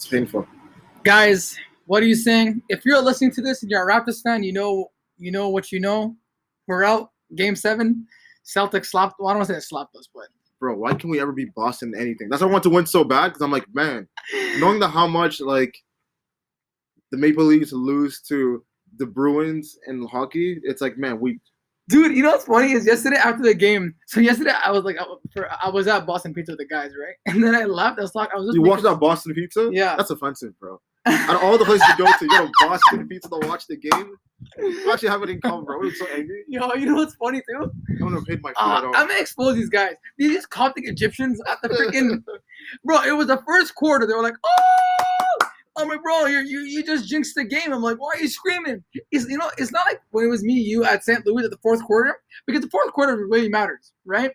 It's painful. Guys, what are you saying? If you're listening to this and you're a Raptors fan, you know what you know. We're out. Game 7. Celtics slapped. Well, I don't want to say they slapped us, but Bro, why can't we ever beat Boston in anything? That's why I want to win so bad, because I'm like, man, knowing that how much, like, the Maple Leafs lose to the Bruins in hockey, it's like, man, dude, you know what's funny is yesterday after the game. So yesterday I was like, I was at Boston Pizza with the guys, right? And then I left. I was just You watched that Boston Pizza? Yeah. That's offensive, bro. Out of all the places to go to, you go to Boston Pizza to watch the game? You actually have it in common, bro. I'm so angry. Yo, you know what's funny too? I wouldn't have paid my food at all. I'm gonna expose these guys. These Coptic Egyptians at the freaking bro. It was the first quarter. They were like, "Oh!" I'm like, "Bro, you just jinxed the game." I'm like, "Why are you screaming?" It's not like when it was me, you at St. Louis at the fourth quarter, because the fourth quarter really matters, right?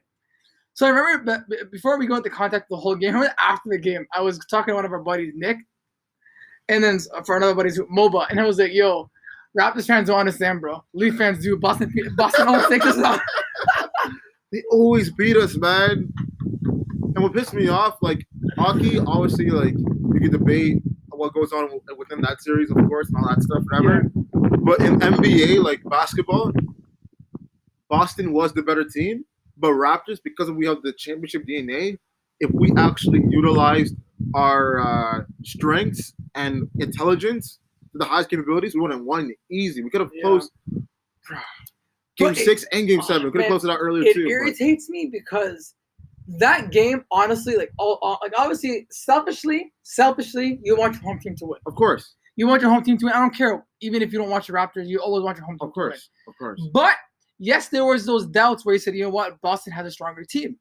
So I remember before we go into contact the whole game, I remember after the game, I was talking to one of our buddies, Nick, and then for another buddy's Moba, and I was like, "Yo, Raptors fans don't understand, bro. Leaf fans do. Boston always takes us out." They always beat us, man. And what pissed me off, like, hockey, obviously, like, you can debate what goes on within that series, of course, and all that stuff, whatever. Yeah. But in NBA, like basketball, Boston was the better team. But Raptors, because we have the championship DNA, if we actually utilized our strengths and intelligence to the highest capabilities, we would have won easy. We could have closed Game 6 and Game 7. We could have closed it out earlier too. It irritates me because that game, honestly, like obviously, selfishly, you want your home team to win. Of course. You want your home team to win. I don't care. Even if you don't watch the Raptors, you always want your home team to win. Of course. But yes, there was those doubts where you said, you know what, Boston has a stronger team.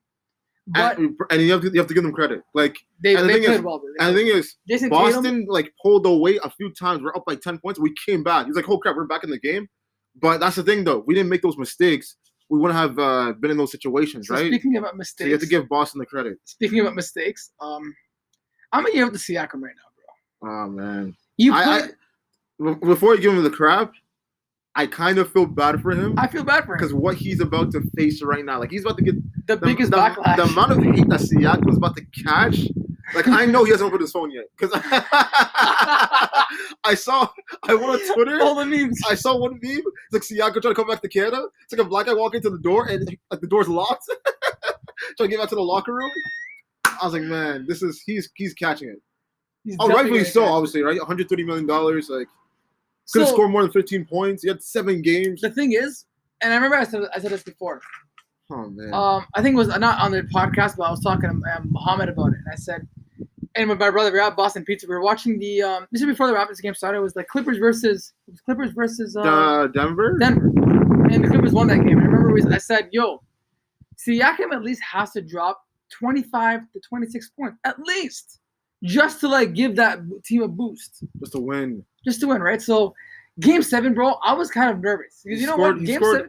But and you have to give them credit. Like they played well. And the thing is, Jason Boston Tatum, like pulled away a few times. We're up by 10 points. We came back. He's like, oh crap, we're back in the game. But that's the thing, though. We didn't make those mistakes. We wouldn't have been in those situations, right? Speaking about mistakes, so you have to give Boston the credit. Speaking about mistakes, I'm gonna give it to Siakam right now, bro. Oh man, before you give him the crap, I kind of feel bad for him. I feel bad for him because what he's about to face right now, like he's about to get the biggest backlash. The amount of hate that Siakam's about to catch. Like, I know he hasn't opened his phone yet. Because I went on Twitter. All the memes. I saw one meme. It's like Siakam trying to come back to Canada. It's like a black guy walking to the door and like the door's locked. Trying to get back to the locker room. I was like, man, he's catching it. Rightfully so, obviously, right? $130 million. Like, could have scored more than 15 points. He had 7 games. The thing is, and I remember I said this before. Oh, man. I think it was not on the podcast, but I was talking to Mohammed about it. And I said, and with my brother, we were at Boston Pizza. We were watching the this is before the Raptors game started. It was like Clippers versus Denver. And the Clippers won that game. And I remember I said, yo, Siakam at least has to drop 25 to 26 points. At least. Just to like give that team a boost. Just to win, right? So Game 7, bro, I was kind of nervous. Because you know what?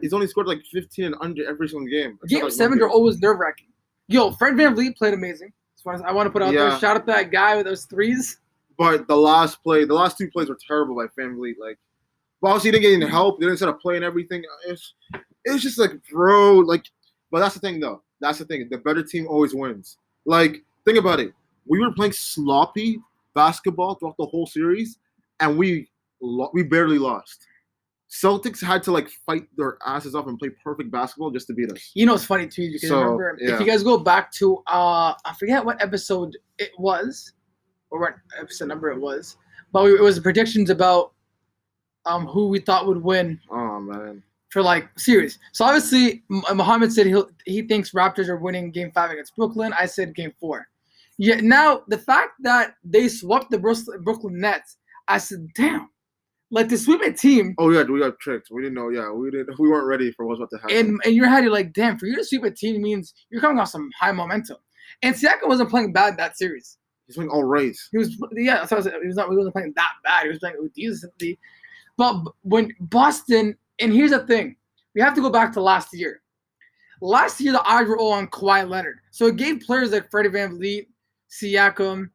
He's only scored like 15 and under every single game. Game 7 are always nerve-wracking. Yo, Fred VanVleet played amazing. That's what I want to put out there. Shout out to that guy with those threes. But the last 2 plays were terrible by VanVleet. Like, obviously he didn't get any help. They didn't set a play and everything. It's just like, bro, like, but that's the thing, though. That's the thing. The better team always wins. Like, think about it. We were playing sloppy basketball throughout the whole series, and we barely lost. Celtics had to like fight their asses off and play perfect basketball just to beat us. You know, it's funny too because remember if you guys go back to I forget what episode it was or what episode number it was, but it was predictions about who we thought would win. Oh man. For like series. So obviously Mohammed said he thinks Raptors are winning Game 5 against Brooklyn. I said Game 4. Yeah. Now the fact that they swept the Brooklyn Nets, I said, damn. Like to sweep a team. Oh yeah, we got tricked. We didn't know. Yeah, we weren't ready for what was about to happen. And your head, you're like, damn. For you to sweep a team means you're coming off some high momentum. And Siakam wasn't playing bad that series. He's playing all right. He was, yeah. So he wasn't playing that bad. He was playing decently. But when Boston, and here's the thing, we have to go back to last year. Last year, the odds were all on Kawhi Leonard, so it gave players like Freddie VanVleet, Siakam,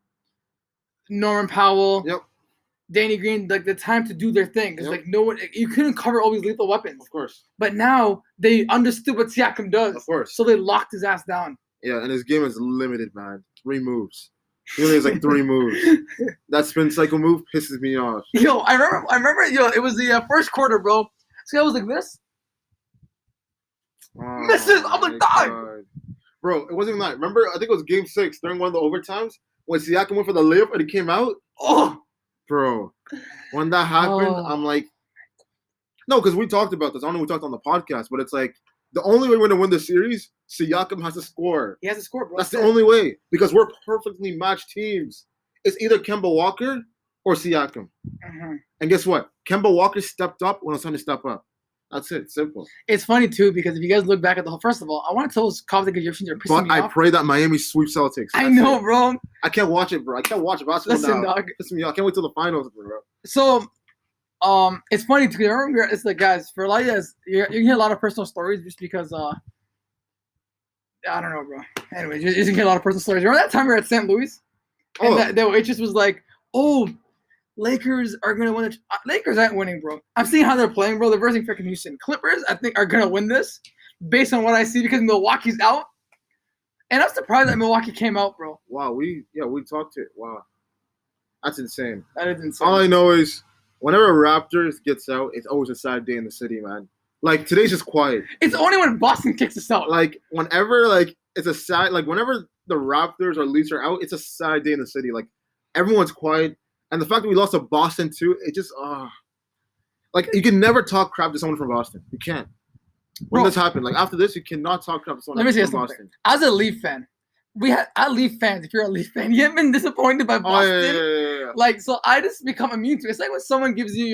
Norman Powell. Yep. Danny Green, like the time to do their thing. Because like no one, you couldn't cover all these lethal weapons. Of course. But now they understood what Siakam does. Of course. So they locked his ass down. Yeah, and his game is limited, man. 3 moves. He only has like 3 moves. That spin cycle move pisses me off. Yo, I remember. Yo, it was the first quarter, bro. This guy was like this. Oh, Misses. I'm like, die. God. Bro, it wasn't even that. Remember, I think it was game 6 during one of the overtimes when Siakam went for the layup and he came out. Oh, bro, when that happened, Oh. I'm like, no, because we talked about this. I don't know if we talked on the podcast, but it's like the only way we're gonna win the series, Siakam has to score. he has to score, bro. That's the only way because we're perfectly matched teams. It's either Kemba Walker or Siakam. Mhm. And guess what? Kemba Walker stepped up when it was time to step up. That's it. Simple. It's funny too because if you guys look back at the whole, first of all, I want to tell those Coptic Egyptians are pissing But me I off. pray that Miami sweeps Celtics. I That's know, it. bro. I can't watch it, bro. I can't watch basketball Listen, now. dog. Piss me off. I can't wait till the finals, bro. So, it's funny too. I remember it's like, guys, for a lot of you guys, you can hear a lot of personal stories just because, I don't know, bro. Anyways, you can hear a lot of personal stories. Remember that time we were at St. Louis? And that it just was like, oh, Lakers are going to win. Lakers aren't winning, bro. I'm seeing how they're playing, bro. They're versing freaking Houston. Clippers, I think, are going to win this based on what I see because Milwaukee's out. And I'm surprised that Milwaukee came out, bro. Wow, we talked to it. Wow. That's insane. That is insane. All I know is whenever Raptors gets out, it's always a sad day in the city, man. Like today's just quiet. It's only when Boston kicks us out. Like whenever it's a sad whenever the Raptors or Leafs are out, it's a sad day in the city. Like everyone's quiet. And the fact that we lost to Boston too, it just like you can never talk crap to someone from Boston. You can't. When Bro, this happened, like after this, you cannot talk crap to someone let me say from something. Boston. As a Leaf fan, I Leaf fans. If you're a Leaf fan, you haven't been disappointed by Oh Boston. yeah. Like, so I just become immune to it. It's like when someone gives you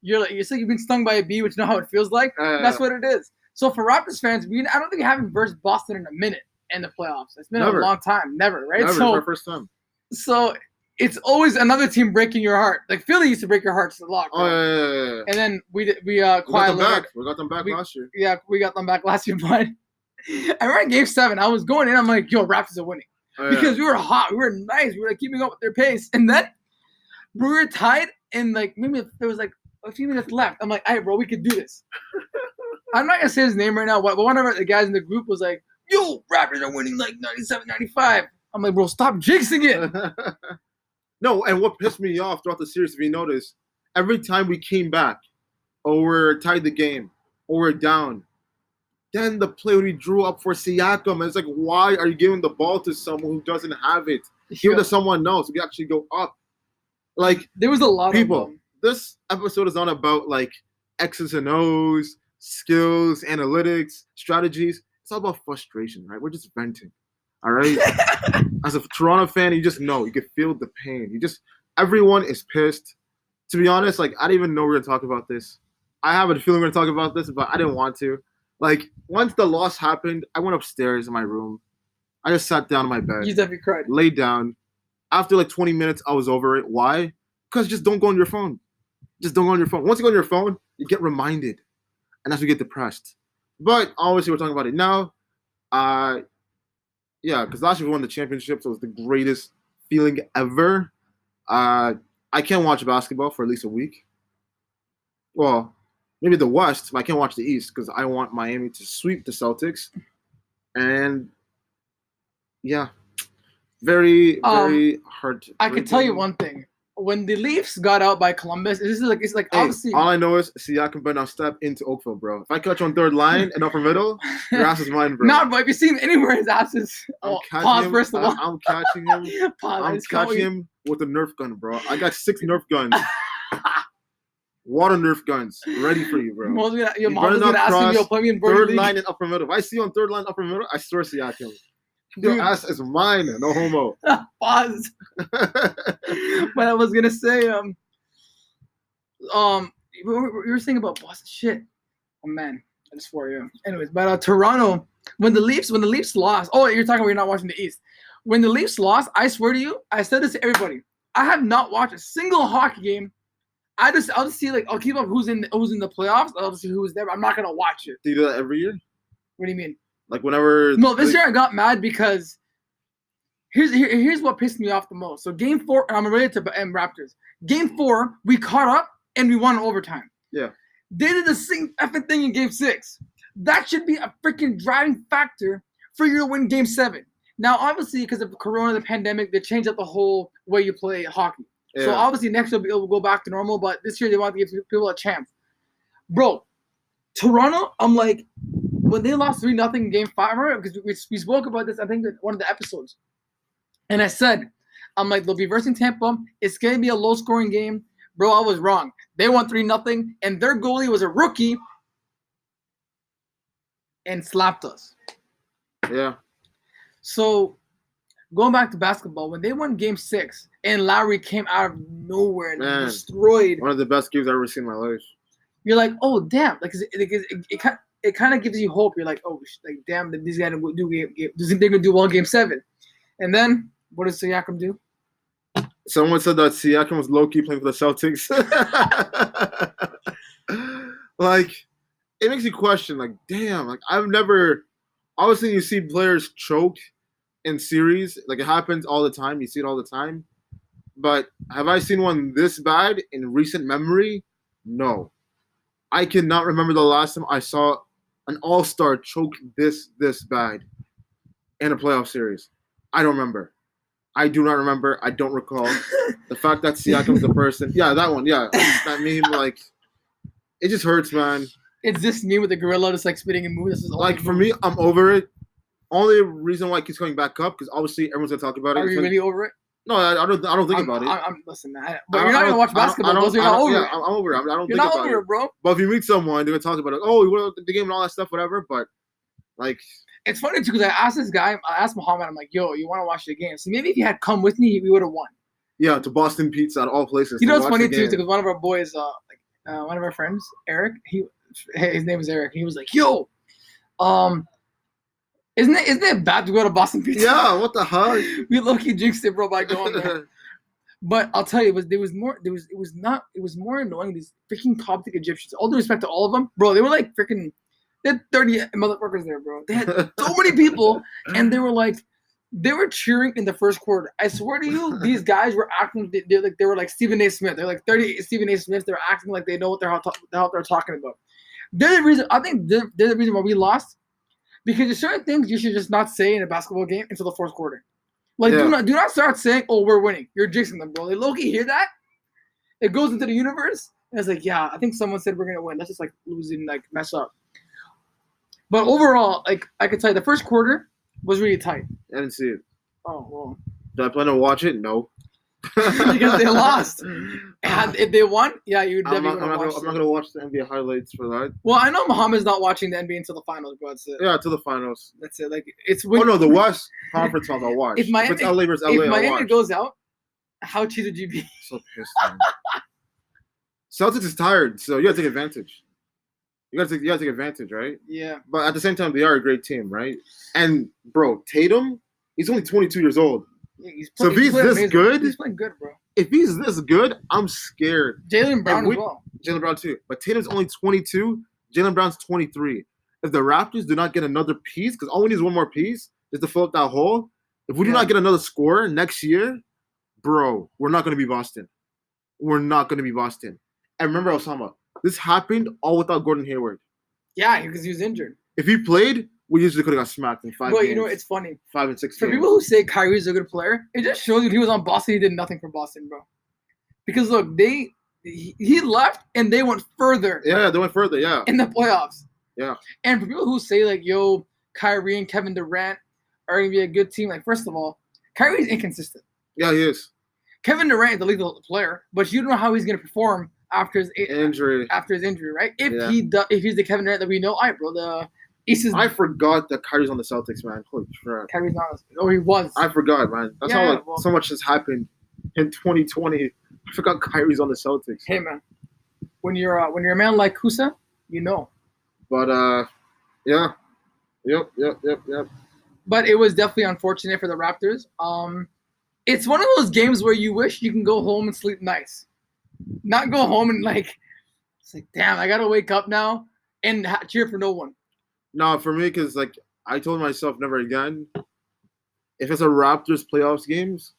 it's like you've been stung by a bee, which you know how it feels like. That's what it is. So for Raptors fans, I don't think we haven't versed Boston in a minute in the playoffs. It's been Never. a long time. Never, right? Never. It's our first time. So it's always another team breaking your heart. Like Philly used to break your hearts a lot. Oh yeah. And then we got quietly them back. We got them back last year. Yeah, we got them back last year, but I remember in Game 7, I was going in, I'm like, yo, Raptors are winning. Oh, yeah. Because we were hot, we were nice, we were like keeping up with their pace. And then we were tied, and like maybe there was like a few minutes left. I'm like, all right, bro, we could do this. I'm not gonna say his name right now, but one of the guys in the group was like, yo, Raptors are winning like 97, 95. I'm like, bro, stop jinxing it. No, and what pissed me off throughout the series, if you notice, every time we came back, or we're tied the game, or we're down, then the play we drew up for Siakam, and it's like, why are you giving the ball to someone who doesn't have it? Give it to someone else. We actually go up. Like there was a lot people. of them. This episode is not about like X's and O's, skills, analytics, strategies. It's all about frustration, right? We're just venting. All right. As a Toronto fan, you just know, you can feel the pain. Everyone is pissed. To be honest, like I didn't even know we were gonna talk about this. I have a feeling we're gonna talk about this, but I didn't want to. Like once the loss happened, I went upstairs in my room. I just sat down in my bed. You definitely cried. Laid down. After like 20 minutes, I was over it. Why? Because just don't go on your phone. Just don't go on your phone. Once you go on your phone, you get reminded, and that's when you get depressed. But obviously, we're talking about it now. Yeah, because last year we won the championship, so it was the greatest feeling ever. I can't watch basketball for at least a week. Well, maybe the West, but I can't watch the East because I want Miami to sweep the Celtics. And yeah, very hard. I could tell you one thing. When the Leafs got out by Columbus, it's like Hey, obviously. all I know is Siakam better not step into Oakville, bro. If I catch you on third line and upper middle, your ass is mine, bro. No, but if you see him anywhere, his ass is. Pause him. first of all. I'm catching him. Pause. I'm catching him with a Nerf gun, bro. I got 6 Nerf guns. Water Nerf guns ready for you, bro. Your mom was gonna ask him, yo, play me in third League. line and upper middle. If I see you on third line, upper middle, I swear Siakam. Your Dude. ass is mine, no homo. Pause. But I was gonna say, we were saying about Boston shit. Oh man, I just swore you. Anyways, but Toronto, when the Leafs lost. Oh, you're talking about you're not watching the East. When the Leafs lost, I swear to you, I said this to everybody. I have not watched a single hockey game. I'll just see I'll keep up who's in the playoffs. I'll see who's there. But I'm not gonna watch it. Do you do that every year? What do you mean? Like whenever. No, this year I got mad because here's what pissed me off the most. So Game 4, I'm related to Raptors. Game 4, we caught up and we won in overtime. Yeah. They did the same effing thing in Game 6. That should be a freaking driving factor for you to win Game 7. Now, obviously, because of Corona, the pandemic, they changed up the whole way you play hockey. Yeah. So obviously next year it'll go back to normal, but this year they want to give people a chance. Bro, Toronto, I'm like, when they lost 3-0 in Game 5, because we spoke about this, I think, in one of the episodes. And I said, I'm like, they'll be versing Tampa. It's going to be a low-scoring game. Bro, I was wrong. They won 3-0, and their goalie was a rookie and slapped us. Yeah. So, going back to basketball, when they won Game 6, and Lowry came out of nowhere and destroyed. One of the best games I've ever seen in my life. You're like, oh, damn. Like, it kind of gives you hope. You're like, oh, like, damn, these guys do they're going to do well in Game 7. And then, what does Siakam do? Someone said that Siakam was low-key playing for the Celtics. Like, it makes you question, like, damn, like, I've never – obviously, you see players choke in series. Like, it happens all the time. You see it all the time. But have I seen one this bad in recent memory? No. I cannot remember the last time I saw an all-star choke this bad in a playoff series. I don't remember. I do not remember. I don't recall. The fact that Siakam's the person. Yeah, that one. Yeah. That meme, like, it just hurts, man. It's this meme with the gorilla just, like, spitting and moving. This is like, for me, I'm over it. Only reason why it keeps coming back up, because obviously everyone's going to talk about it. Are you really over it? No, I don't think about it. Listen, but you're not going to watch basketball, so you're not over it. I'm over it. I don't you're think not about over it, bro. But if you meet someone, they're going to talk about it. Oh, we won the game and all that stuff, whatever. But, like... It's funny, too, because I asked Mohammed, I'm like, yo, you want to watch the game? So maybe if he had come with me, we would have won. Yeah, to Boston Pizza, out of all places. You know what's funny, too, because one of our boys, one of our friends, Eric, his name is Eric, he was like, yo, isn't it bad to go to Boston Pizza? Yeah, what the hell? We low-key jinxed it, bro, by going there. But I'll tell you, it was more annoying, these freaking Coptic Egyptians. All due respect to all of them, bro, they were like freaking... They had 30 motherfuckers there, bro. They had so many people, and they were cheering in the first quarter. I swear to you, these guys were acting they were like Stephen A. Smith. They're like 30 Stephen A. Smiths. They're acting like they know what the hell they're talking about. They're the reason. I think they're the reason why we lost, because there's certain things you should just not say in a basketball game until the fourth quarter. Like, do not start saying, "Oh, we're winning." You're jinxing them, bro. They low-key hear that. It goes into the universe, and it's like, yeah, I think someone said we're gonna win. That's just like losing, like mess up. But overall, like I could tell you, the first quarter was really tight. I didn't see it. Oh, well. Did I plan to watch it? No. Because they lost. And if they won, yeah, you would definitely watch it. I'm not going to watch the NBA highlights for that. Well, I know Mohammed's not watching the NBA until the finals, but that's it. Yeah, until the finals. That's it. Like, it's when, the West Conference finals I'll watch. If it's LA versus LA, if Miami goes out, how cheated you be? So pissed, man. Celtics is tired, so you got to take advantage. You gotta take advantage, right? Yeah. But at the same time, they are a great team, right? And bro, Tatum, he's only 22 years old. Yeah, so if he's this good, he's playing good, bro. If he's this good, I'm scared. Jaylen Brown as well. Jaylen Brown too. But Tatum's only 22. Jaylen Brown's 23. If the Raptors do not get another piece, because all we need is one more piece, is to fill up that hole. If we do not get another scorer next year, bro, we're not going to be Boston. We're not going to be Boston. And remember, Osama, this happened all without Gordon Hayward. Yeah, because he was injured. If he played, we usually could have got smacked in 5 games. Well, you know, it's funny. 5 and 6 For games. people who say Kyrie's a good player, it just shows you he was on Boston, he did nothing for Boston, bro. Because, look, he left, and they went further. Yeah, they went further, yeah. In the playoffs. Yeah. And for people who say, like, yo, Kyrie and Kevin Durant are going to be a good team, like, first of all, Kyrie's inconsistent. Yeah, he is. Kevin Durant is the lead player, but you don't know how he's going to perform after his injury, right? If he's the Kevin Durant that we know, all right, bro. The East is. I forgot that Kyrie's on the Celtics, man. Holy crap. Kyrie's not. Oh, he was. I forgot, man. That's how so much has happened in 2020. I forgot Kyrie's on the Celtics. Hey, man, when you're a man like Kusa, you know. But yeah, yep. But it was definitely unfortunate for the Raptors. It's one of those games where you wish you can go home and sleep nice. Not go home and it's like, damn, I gotta wake up now and cheer for no one. No, for me, because like I told myself never again. If it's a Raptors playoffs games,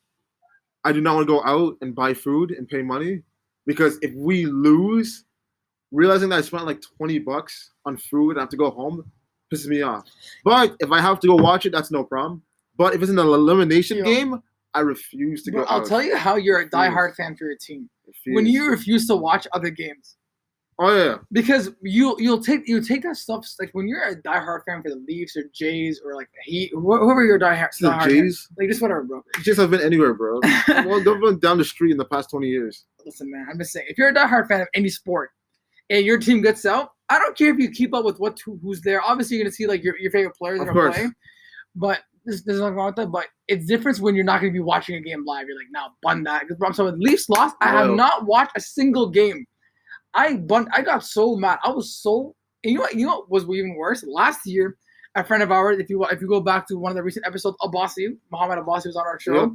I do not want to go out and buy food and pay money, because if we lose, realizing that I spent like $20 on food and I have to go home pisses me off. But if I have to go watch it, that's no problem. But if it's an elimination Yo. game, I refuse to Bro, go I'll out. tell you how you're a Refuse. diehard fan for your team. Refuse. When you refuse to watch other games. Oh yeah. Because you'll take that stuff, like when you're a diehard fan for the Leafs or Jays or like Heat, whoever you're diehard The fan, Jays. like just whatever, bro. Jays have been anywhere, bro. Well, they've been down the street in the past 20 years. Listen, man, I'm just saying, if you're a diehard fan of any sport and your team gets out, I don't care if you keep up with who's there. Obviously, you're gonna see like your favorite players Of that are course. playing, but there's nothing wrong with that. But it's different when you're not gonna be watching a game live. You're like, now bun that. Because I'm saying, Leafs lost. I have Wow. not watched a single game. I got so mad. I was so. And you know what was even worse? Last year, a friend of ours, if you go back to one of the recent episodes, Mohammed Abbasi was on our show. Yeah.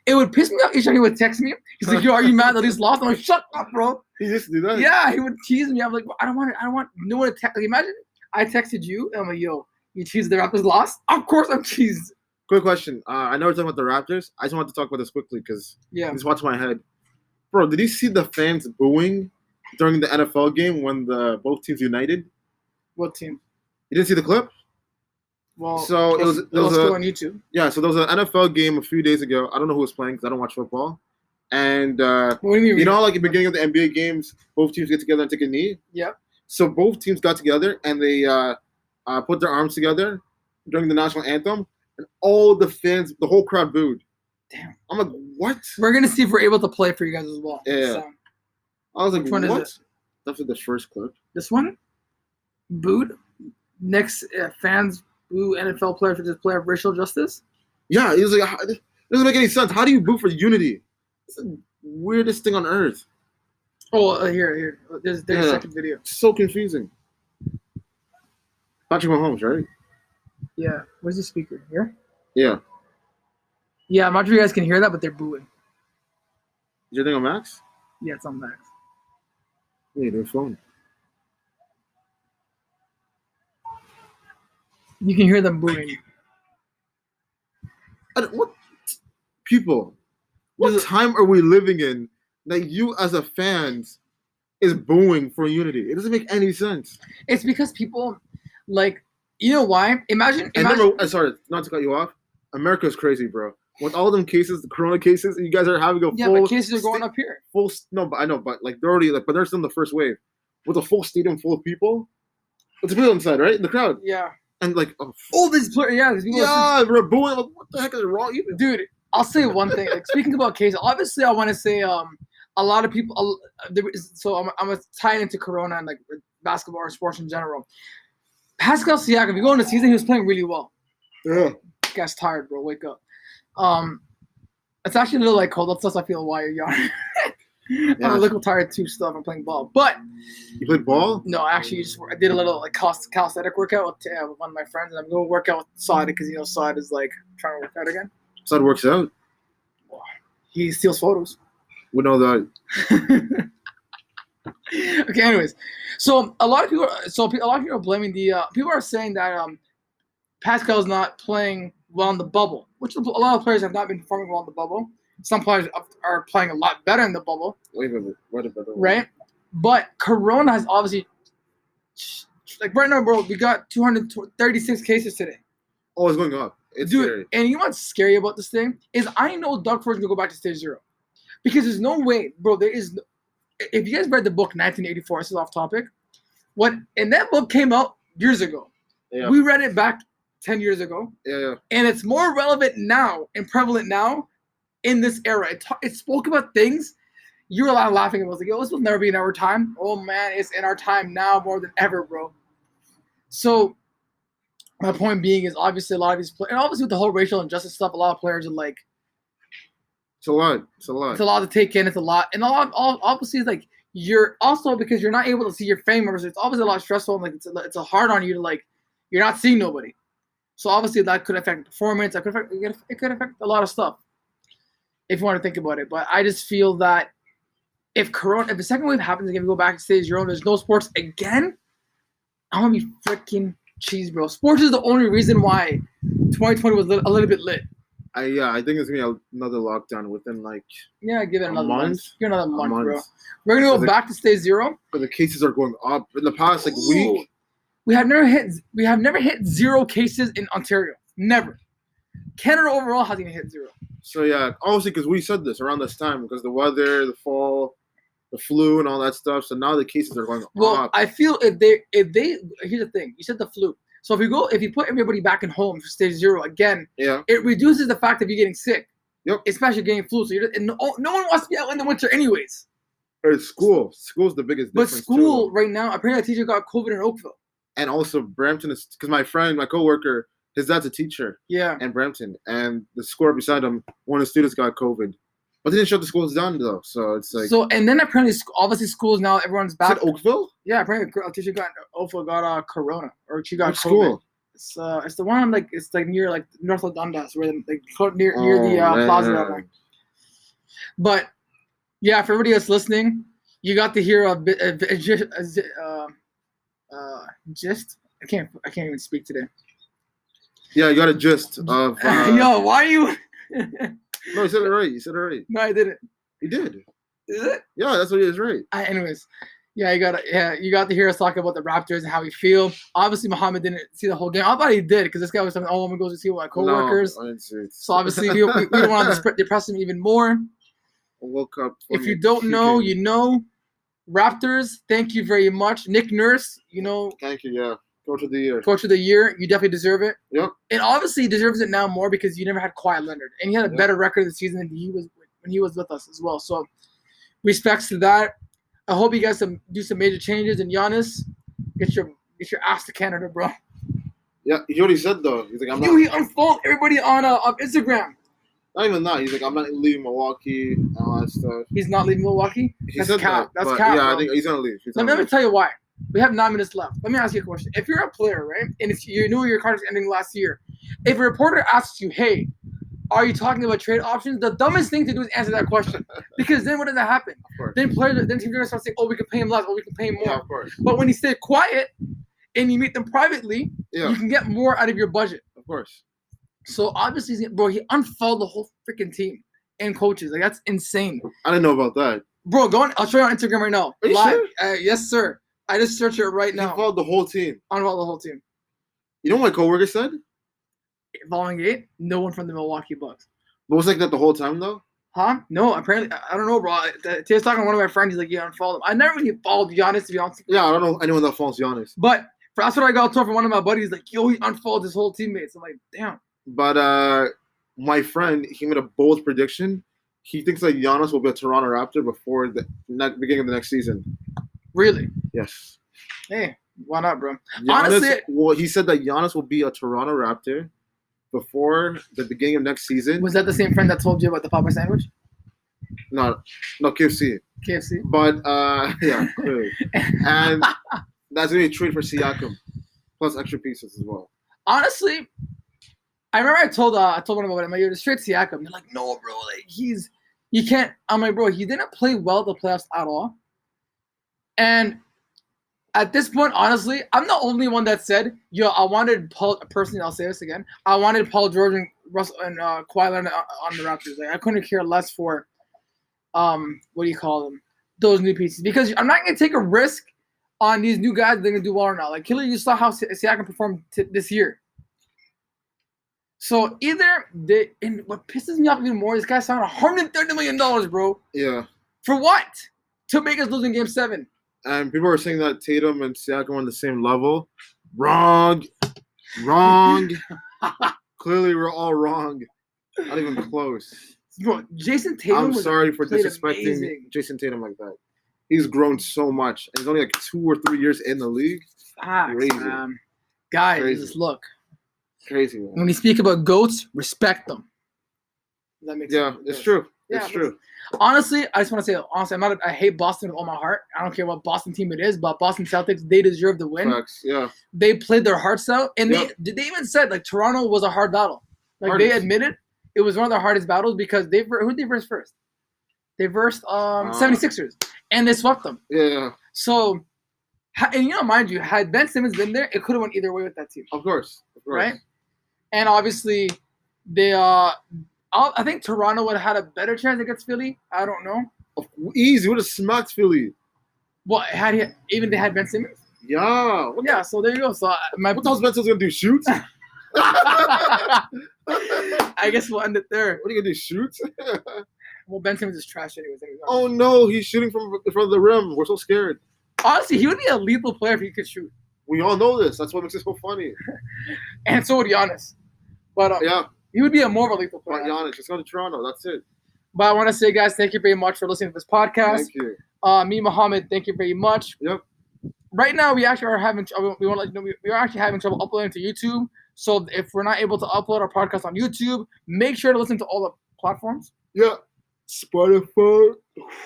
It would piss me off each time he would text me. He's like, "Yo, are you mad that he's lost?" I'm like, "Shut up, bro." He just do that. Yeah, he would tease me. I'm like, I don't want no one to text. Like, imagine I texted you and I'm like, "Yo, you teased the Raptors lost?" Of course I'm teased. Quick question. I know we're talking about the Raptors. I just want to talk about this quickly because Yeah. it's watch my head. Bro, did you see the fans booing during the NFL game when both teams united? What team? You didn't see the clip? Well, So it was let's go a on YouTube. yeah. So there was an NFL game a few days ago. I don't know who was playing because I don't watch football. And What do you mean? you know, like at the beginning of the NBA games, both teams get together and take a knee. Yeah. So both teams got together and they put their arms together during the national anthem, and all the fans, the whole crowd booed. Damn. I'm like, what? We're gonna see if we're able to play for you guys as well. Yeah. So, I was like, Which one is what? it? That's the first clip. this one, booed. Next, fans boo NFL players for display of racial justice. Yeah, he was like, it doesn't make any sense. How do you boo for unity? It's the weirdest thing on earth. Oh, here. There's a Yeah. second video. So confusing. Patrick Mahomes, right? Yeah. Where's the speaker? Here. Yeah. Yeah, I'm not sure you guys can hear that, but they're booing. Is your thing on Max? Yeah, it's on Max. Yeah, their phone. You can hear them booing. What people? What time are we living in that you as a fan is booing for unity? It doesn't make any sense. It's because people, like, you know why? Imagine. And remember, sorry, not to cut you off. America's crazy, bro. With all them cases, the corona cases, you guys are having a Yeah, full but cases are going up here. no, but I know, but like they're already like, but they're still in the first wave with a full stadium full of people. It's people inside, right, in the crowd, Yeah. and like, Oh, these players. Yeah, these people. yeah, we're booing. Like, what the heck is wrong? Dude, I'll say one thing. Like, speaking about cases, obviously, I want to say a lot of people. So I'm gonna tie it into Corona and like basketball or sports in general. Pascal Siakam, if you go into the season, he was playing really well. Yeah. Guy's tired, bro. Wake up. It's actually a little like cold. That's I feel why you're yawning. I'm a little tired too. Still, I'm playing ball, but You played ball? no, I actually I did a little like calisthenic workout with one of my friends, and I'm going to work out with Saad because Saad is like trying to work out again. So it works out. He steals photos. We know that. Okay, anyways, so a lot of people are blaming the people are saying that Pascal's not playing well in the bubble, which a lot of players have not been performing well in the bubble. Some players are playing a lot better in the bubble, Wait a minute. right? But Corona has obviously, like right now, bro, we got 236 cases today. Oh, it's going up. It's Dude, scary. and you know what's scary about this thing is I know Doug Ford's gonna go back to stage 0 because there's no way, bro. There is. If you guys read the book 1984, this is off topic. And that book came out years ago. Yeah. We read it back 10 years ago, Yeah. and it's more relevant now and prevalent now in this era. It spoke about things you were laughing about. Like, yo, this will never be in our time. Oh man, it's in our time now more than ever, bro. So my point being is obviously a lot of these players, and obviously with the whole racial injustice stuff, a lot of players are like, It's a lot. It's a lot. it's a lot to take in. It's a lot, and obviously it's like you're also because you're not able to see your family members. It's obviously a lot stressful. And like it's a hard on you to like you're not seeing nobody. So obviously that could affect performance. It could affect a lot of stuff if you want to think about it. But I just feel that if the second wave happens again, we go back to stage 0, there's no sports again, I'm gonna be freaking cheese, bro. Sports is the only reason why 2020 was a little bit lit. I think it's gonna be another lockdown within like Yeah, give it another month? month. Give it another month, bro. month. We're gonna go Like- back to stage 0. But the cases are going up in the past like Ooh. week. We have never hit 0 cases in Ontario. Never. Canada overall hasn't even hit 0. So yeah, obviously because we said this around this time because the weather, the fall, the flu, and all that stuff. So now the cases are going Well, up. I feel if they here's the thing. You said the flu. So if you put everybody back in home for stage 0 again, Yeah. it reduces the fact of you getting sick. Yep. Especially getting flu. So and no one wants to be out in the winter anyways. Or school. School's the biggest But difference. school too. right now, apparently a teacher got COVID in Oakville. And also Brampton is because my friend, my coworker, his dad's a teacher Yeah. in Brampton, and the school beside him, one of the students got COVID, but they didn't shut the schools down though. So it's like And then apparently, obviously, schools now everyone's is back. it Oakville? Yeah, apparently a teacher got Oakville got corona or she got Which COVID. school? It's the one it's near like North of Dundas, where near the plaza. Down there. But yeah, for everybody that's listening, you got to hear a bit gist. I can't even speak today. Yeah, you got a gist of. Yo, why are you? No, you said it right. You said it right. No, I didn't. You did. Is it? Yeah, that's what he is right. Anyways, you got to hear us talk about the Raptors and how we feel. Obviously, Mohammed didn't see the whole game. I thought he did because this guy was saying, "Oh, I'm gonna go to see my coworkers." No, I didn't see it. So obviously, we don't want to depress him even more. I woke up. If you don't know, you know. Raptors, thank you very much. Nick Nurse, Thank you. Yeah, Coach of the Year. Coach of the Year. You definitely deserve it. Yep. And obviously, he deserves it now more because you never had Kawhi Leonard, and he had a better record this season than when he was with us as well. So, respects to that. I hope you guys do some major changes. And Giannis, get your ass to Canada, bro. Yeah, he already said though. He's like, I'm not. He unfollowed everybody on Instagram. Not even that. He's like, I'm not leaving Milwaukee and all that stuff. He's not leaving Milwaukee. He That's said cap. that. That's but cap. Yeah, bro. I think he's gonna leave. Let me tell you why. We have 9 minutes left. Let me ask you a question. If you're a player, right, and if you knew your contract ending last year, if a reporter asks you, "Hey, are you talking about trade options?" The dumbest thing to do is answer that question, because then what does that happen? Of course. Then teams are gonna start saying, "Oh, we can pay him less. Oh, we can pay him more." Yeah, of course. But when you stay quiet and you meet them privately, Yeah, you can get more out of your budget. of course. So obviously, bro, he unfollowed the whole freaking team and coaches. Like, that's insane. I didn't know about that. Bro, go on. I'll show you on Instagram right now. Are you Live. sure? Yes, sir. I just searched it right He now. followed the whole team. Unfollowed the whole team. You know what my coworker said? Following it, no one from the Milwaukee Bucks. But was like that the whole time though? Huh? No, apparently, I don't know, bro. He was talking to one of my friends. He's like, yeah, unfollowed him. I never really followed Giannis, to be honest. Yeah, I don't know anyone that follows Giannis. But that's what I got told from one of my buddies. Like, yo, he unfollowed his whole teammates. I'm like, damn. But my friend, he made a bold prediction. He thinks that Giannis will be a Toronto Raptor before the beginning of the next season. Really? Yes. Hey, why not, bro? Giannis, Honestly, well, he said that Giannis will be a Toronto Raptor before the beginning of next season. was that the same friend that told you about the Popeye sandwich? No, KFC. KFC? But yeah, clearly. And that's gonna be a trade for Siakam, plus extra pieces as well. Honestly, I remember I told one of my buddies, I'm like, yo, just straight Siakam. They're like, no, bro, like you can't. I'm like, bro, he didn't play well the playoffs at all. And at this point, honestly, I'm the only one that said, yo, I wanted Paul, personally, I'll say this again, I wanted Paul George and Russell and Kawhi Leonard on the Raptors. Like, I couldn't care less for, what do you call them, those new pieces. Because I'm not going to take a risk on these new guys that they're going to do well or not. Like, Killer, you saw how Siakam performed this year. So either they, and what pisses me off even more, this guy signed $130 million, bro. Yeah. For what? To make us lose in Game 7. And people are saying that Tatum and Siakam are on the same level. Wrong. Clearly, we're all wrong. Not even close. Bro, Jason Tatum. I'm sorry for played disrespecting amazing. Jason Tatum like that. He's grown so much. And he's only like 2 or 3 years in the league. Facts, Crazy. man. Guys, Crazy. just look. Crazy, man. When we speak about GOATs, respect them. Does that make Yeah, sense? it's true. Yeah, It's true. Honestly, I just want to say, I hate Boston with all my heart. I don't care what Boston team it is, but Boston Celtics, they deserve the win. Facts, yeah. They played their hearts out, and Yep. they even said, like, Toronto was a hard battle. Like, Hardest. they admitted it was one of the hardest battles because who'd they verse first? They versed 76ers, and they swept them. Yeah. So, and mind you, had Ben Simmons been there, it could have went either way with that team. Of course. Right? And obviously, they I think Toronto would have had a better chance against Philly. I don't know. Easy. Would have smacked Philly. Well, even they had Ben Simmons. Yeah. Yeah, so there you go. So What the hell's Ben Simmons going to do? Shoot? I guess we'll end it there. What are you gonna do? Shoot? Well, Ben Simmons is trash anyways. Oh no, he's shooting from in front of the rim. We're so scared. Honestly, he would be a lethal player if he could shoot. We all know this. That's what makes it so funny. And so would Giannis. But Yeah, he would be a more of a lethal but player. Giannis, just go to Toronto. That's it. But I want to say, guys, thank you very much for listening to this podcast. Thank you. Me, Mohammed, thank you very much. Yep. Right now, we actually are having. We want to let you know we are actually having trouble uploading to YouTube. So if we're not able to upload our podcast on YouTube, make sure to listen to all the platforms. Yeah. Spotify,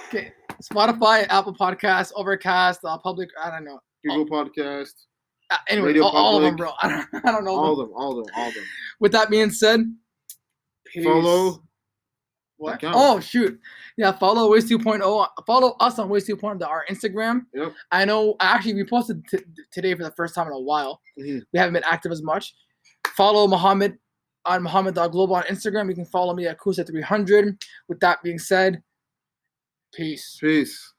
Okay, Spotify, Apple Podcasts, Overcast, Public. I don't know. Google Podcast, Anyway, Radio all of them, Public. bro. I don't know. all of them. With that being said, peace. Follow. What? account. Oh shoot! Yeah, follow Ways 2.0. Follow us on Ways 2.0, our Instagram. Yep. I know. Actually, we posted today for the first time in a while. Mhm. We haven't been active as much. Follow Mohammed on Mohammed.global on Instagram. You can follow me at Kusa300. With that being said, peace. Peace.